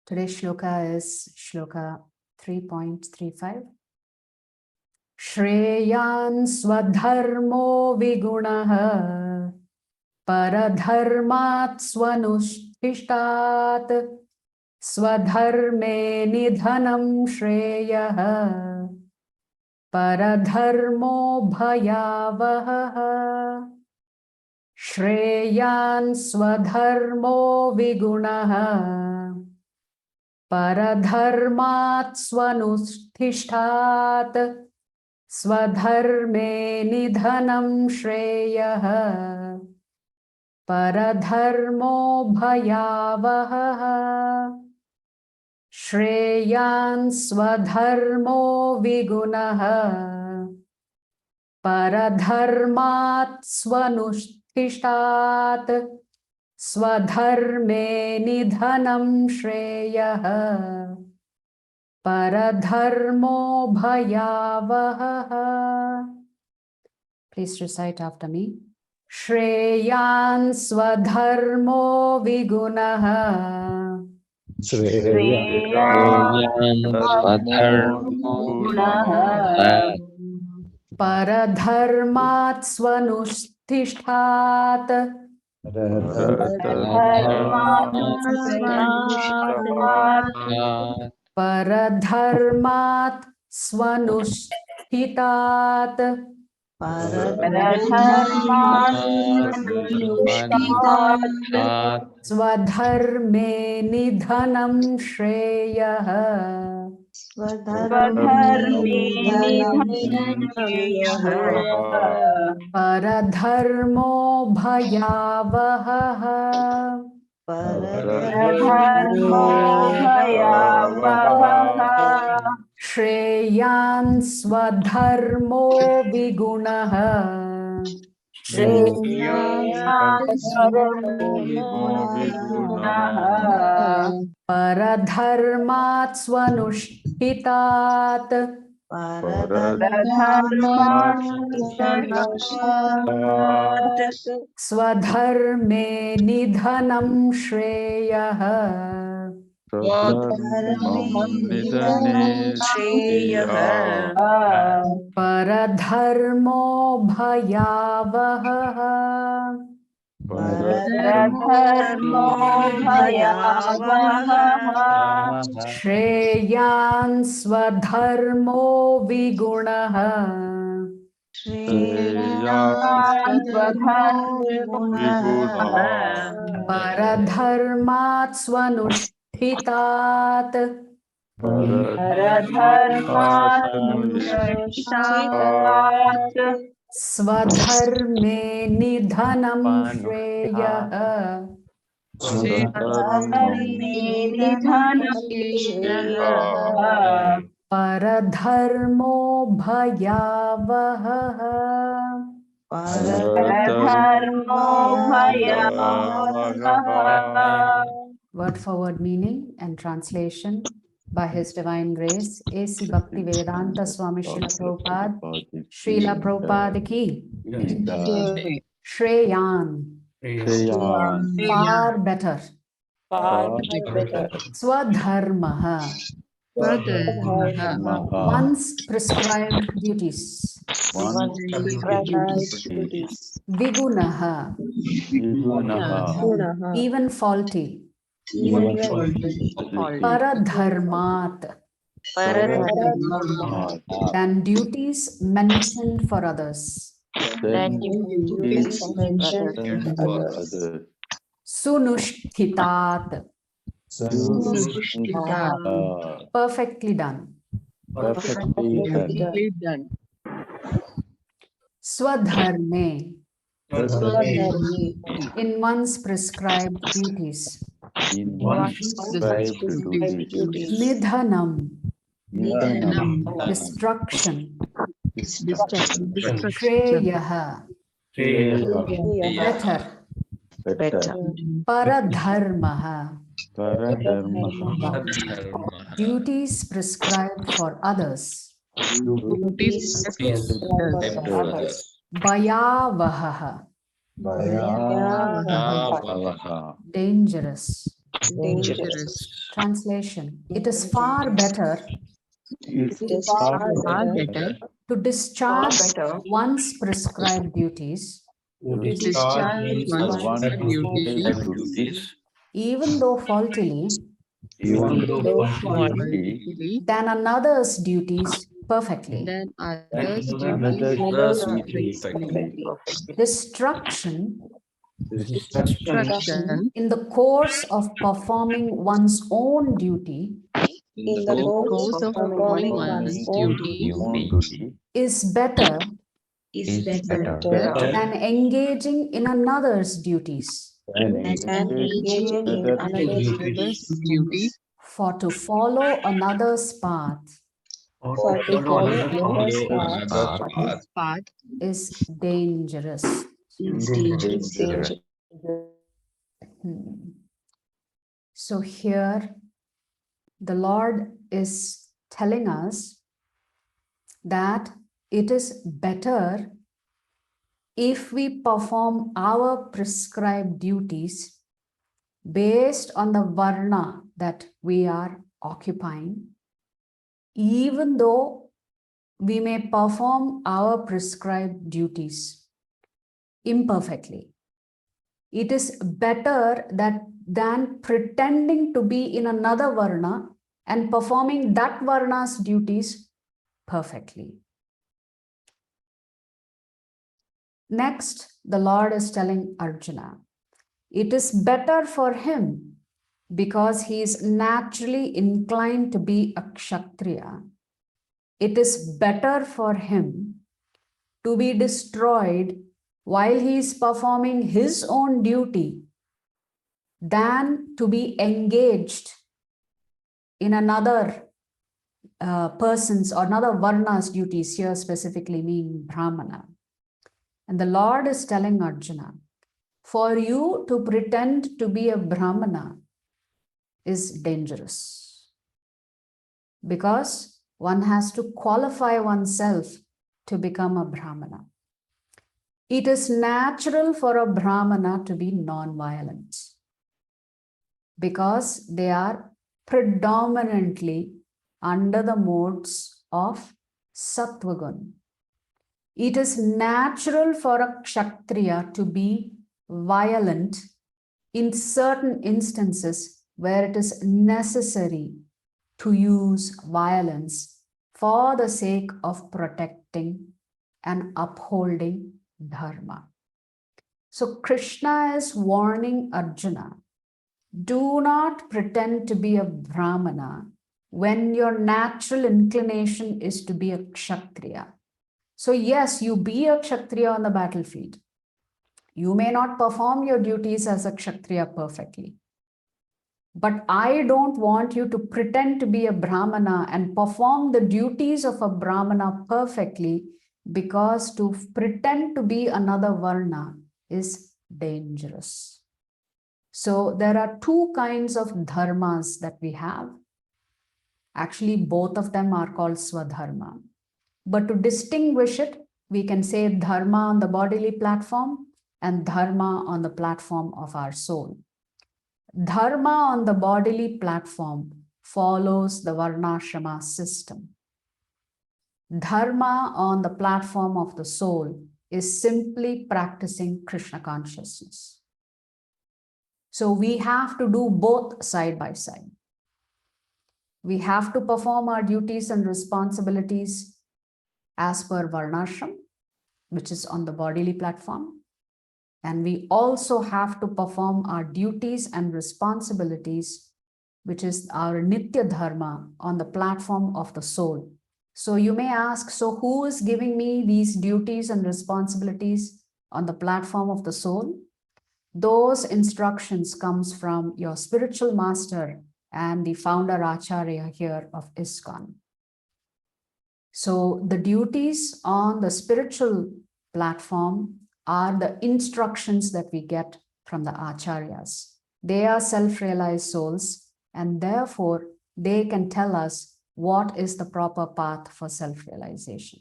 Today's shloka is shloka 3.35. Shreyan swadharmo vigunaha paradharmat swanushthishtat swadharme nidhanam shreyaha paradharmo bhayavaha. Shreyan swadharmo vigunaha paradharmat swanushthishtat swadharme nidhanam shreyaha paradharmo bhayavaha. Shreyan swadharmo vigunaha paradharmat swanushthishtat swadharme nidhanam shreyaha paradharmo bhayavaha. Please recite after me. Shreyan swadharmo vigunaha paradharmat swanushthishtat paradharmat swanushthishtat swadharme nidhanam shreyaha paradharmo bhayavaha. Shreyan swadharmo vigunaha paradharmat swanushthishtat swadharme nidhanam shreyaha paradharmo bhayavaha. Shreyan swadharmo vigunaha paradharmat swanushthishtat swadharme nidhanam shreyaha paradharmo bhayavaha. Word for word meaning and translation by His Divine Grace A.C. Bhaktivedanta Swami Srila Prabhupada Srila Prabhupada ki Shreyan, far better, Swadharmaha, one's prescribed duties, Vigunaha, even faulty, Paradharmat, than duties mentioned for others, Sunushtitat, perfectly done. Swadharme, in one's prescribed duties. Nidhanam, destruction. Shreyaha, better. Paradharmaha, duties prescribed for others. Bhayavaha, dangerous. dangerous. Translation: it is far better It is far better to discharge one's prescribed duties, to discharge one's duties, even though faultily, though faultily, than another's duties perfectly. than others' duties perfectly. Destruction Destruction in the course of performing one's own duty in the course of performing one's duty is better is better than engaging in another's duties. than engaging in another's duties. For to follow another's path For to follow another's path is dangerous. is dangerous. Hmm. So here the Lord is telling us that it is better if we perform our prescribed duties based on the varna that we are occupying, even though we may perform our prescribed duties imperfectly. It is better than pretending to be in another varna and performing that varna's duties perfectly. Next, the Lord is telling Arjuna, it is better for him because he is naturally inclined to be a Kshatriya. It is better for him to be destroyed while he is performing his own duty than to be engaged in another person's or another varna's duties, here specifically meaning Brahmana. And the Lord is telling Arjuna, for you to pretend to be a Brahmana is dangerous because one has to qualify oneself to become a Brahmana. It is natural for a Brahmana to be non-violent because they are predominantly under the modes of Sattvagun. It is natural for a Kshatriya to be violent in certain instances where it is necessary to use violence for the sake of protecting and upholding dharma. So Krishna is warning Arjuna, do not pretend to be a Brahmana when your natural inclination is to be a Kshatriya. So yes, you be a Kshatriya on the battlefield. You may not perform your duties as a Kshatriya perfectly. But I don't want you to pretend to be a Brahmana and perform the duties of a Brahmana perfectly, because to pretend to be another Varna is dangerous. So there are two kinds of dharmas that we have. Actually, both of them are called Swadharma. But to distinguish it, we can say dharma on the bodily platform and dharma on the platform of our soul. Dharma on the bodily platform follows the Varnashrama system. Dharma on the platform of the soul is simply practicing Krishna consciousness. So we have to do both side by side. We have to perform our duties and responsibilities as per Varnashram, which is on the bodily platform. And we also have to perform our duties and responsibilities, which is our Nitya Dharma, on the platform of the soul. So you may ask, so who is giving me these duties and responsibilities on the platform of the soul? Those instructions comes from your spiritual master and the founder Acharya here of ISKCON. So the duties on the spiritual platform are the instructions that we get from the Acharyas. They are self-realized souls, and therefore they can tell us what is the proper path for self-realization.